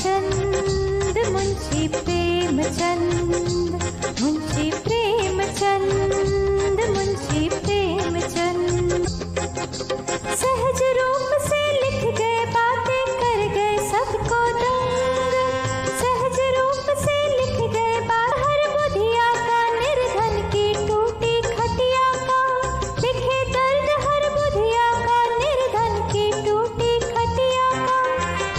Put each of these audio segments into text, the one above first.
प्रेमचंद मुंशी प्रेमचंद मुंशी प्रेमचंद मुंशी प्रेमचंद। सहज रूप से लिख गए बातें कर गए सबको दंग। सहज रूप से लिख गए बात हर बुधिया का निर्धन की टूटी खटिया का। लिखे दर्द हर बुधिया का निर्धन की टूटी खटिया का।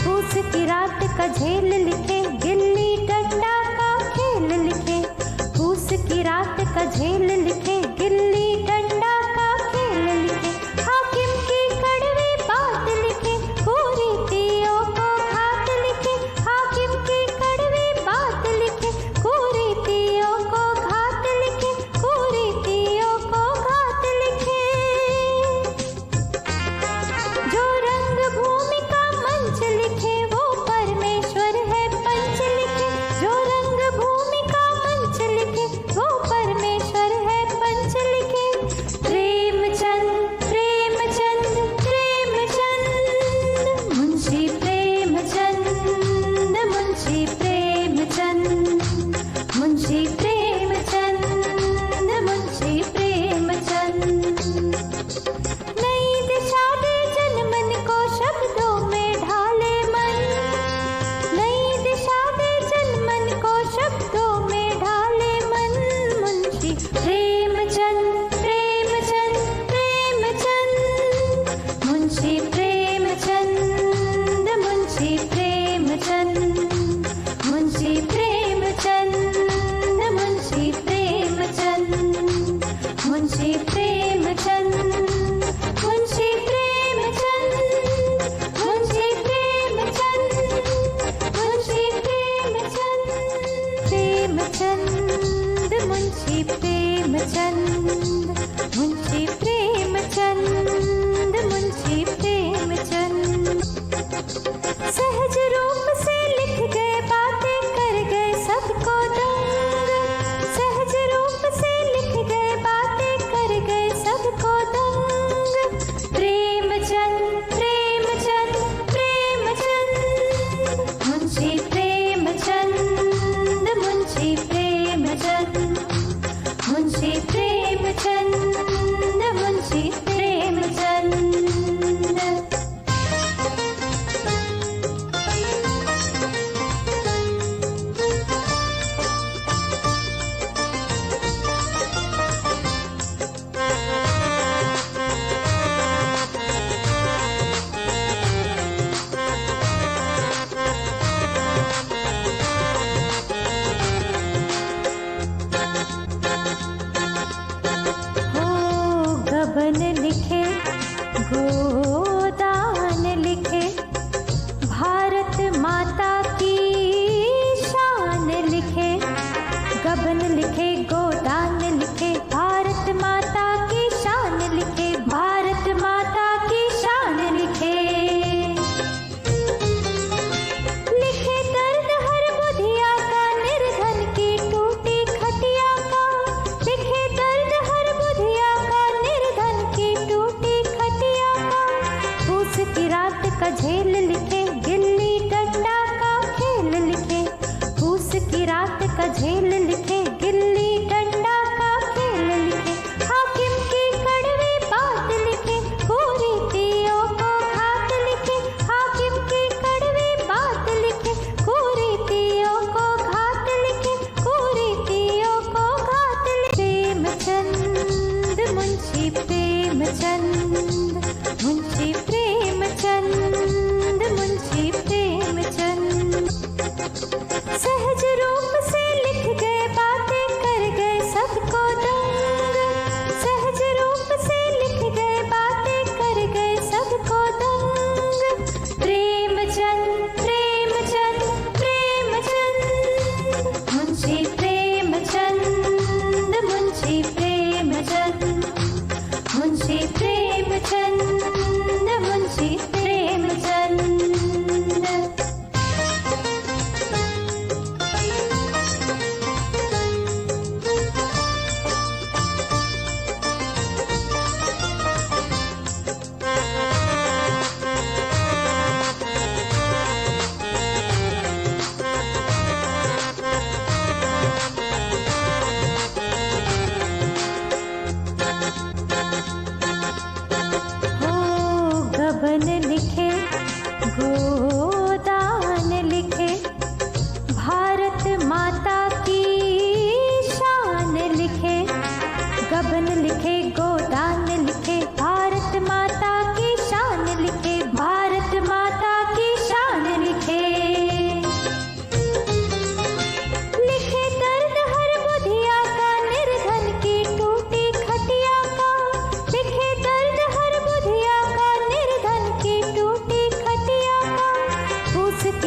फूस की रात का झेल लिखे गिल्ली डंडा का खेल लिखे। फूस की रात का झेल लिखे गिल्ली डंडा का खेल लिखे। हाकिम की कड़वी बात लिखे कुरीतियों को घात लिखे। हाकिम की कड़वी बात लिखे कुरीतियों को घात लिखे। कुरीतियों को घात लिखे। जो रंग भूमि का मंच लिखे वो परमेश्वर है पंच लिखे। जो रंग भूमि का मंच लिखे वो परमेश्वर है पंच लिखे। प्रेमचंद प्रेमचंद प्रेमचंद मुंशी प्रेमचंद मुंशी प्रेमचंद मुंशी प्रेमचंद मुंशी प्रेमचंद। नई दिशा दे जनमन को शब्दों में ढाले मन। नई दिशा दे जनमन को शब्दों में ढाले मन। मुंशी प्रेमचंद प्रेमचंद प्रेमचंद मुंशी प्रेमचंद मुंशी प्रेमचंद मुंशी प्रेमचंद मुंशी प्रेमचंद मुंशी प्रेमचंद मुंशी प्रेमचंद मुंशी प्रेमचंद मुंशी प्रेमचंद प्रेमचंद मुंशी प्रेमचंद मुंशी प्रेमचंद मुंशी प्रेमचंद। सहज रूप से लिख गए बातें कर गए सबको दंग। सहज रूप से लिख गए बातें कर गए सबको दंग। प्रेमचंद प्रेमचंद प्रेमचंद मुंशी प्रेमचंद मुंशी प्रेमचंद मुंशी प्रेमचंद मुंशी प्रेमचंद।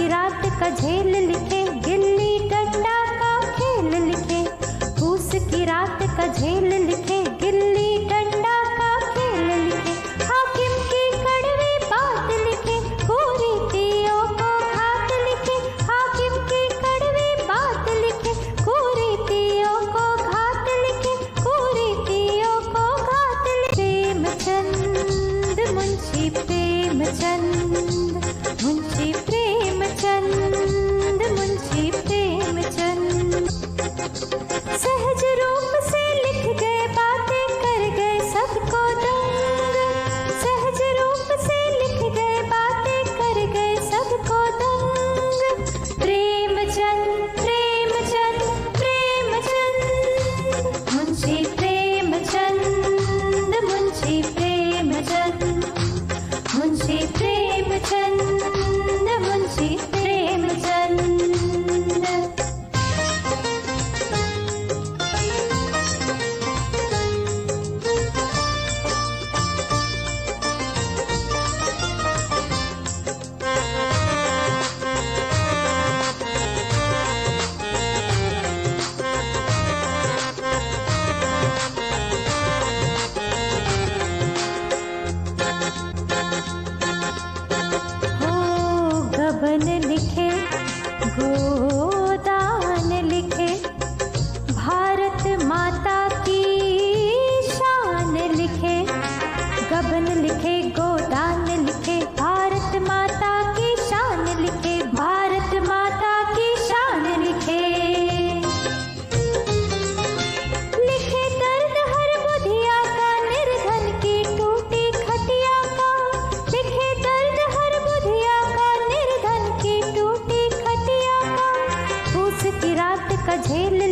की रात का झेल लिखे, गिल्ली डंडा का खेल लिखे। फूस की रात का झेल लिखे, गिल्ली डंडा का खेल लिखे। हाकिम की कड़वी बात लिखे, कुरीतियों को घात लिखे। हाकिम की कड़वी बात लिखे, कुरीतियों को घात लिखे। कुरीतियों को घात लिखे। प्रेमचंद मुंशी प्रेमचंद, मुंशी प्रेमचंद, मुंशी प्रेमचंद। सहज रूप से लिख गए, बातें कर गए सबको दंग। सहज रूप से लिख गए, बातें कर गए सबको दंग। प्रेमचंद प्रेमचंद प्रेमचंद, मुंशी प्रेमचंद, मुंशी प्रेमचंद, मुंशी प्रेमचंद, मुंशी प्रेमचंद। गबन लिखे, गोदान लिखे। भारत माता की शान लिखे। गबन लिखे, गोदान लिखे। भारत माता की शान लिखे। भारत माता की शान लिखे। लिखे दर्द हर बुधिया का, निर्धन की टूटी खटिया का। लिखे दर्द हर बुधिया का, निर्धन की टूटी खटिया का। फूस की रात का झेल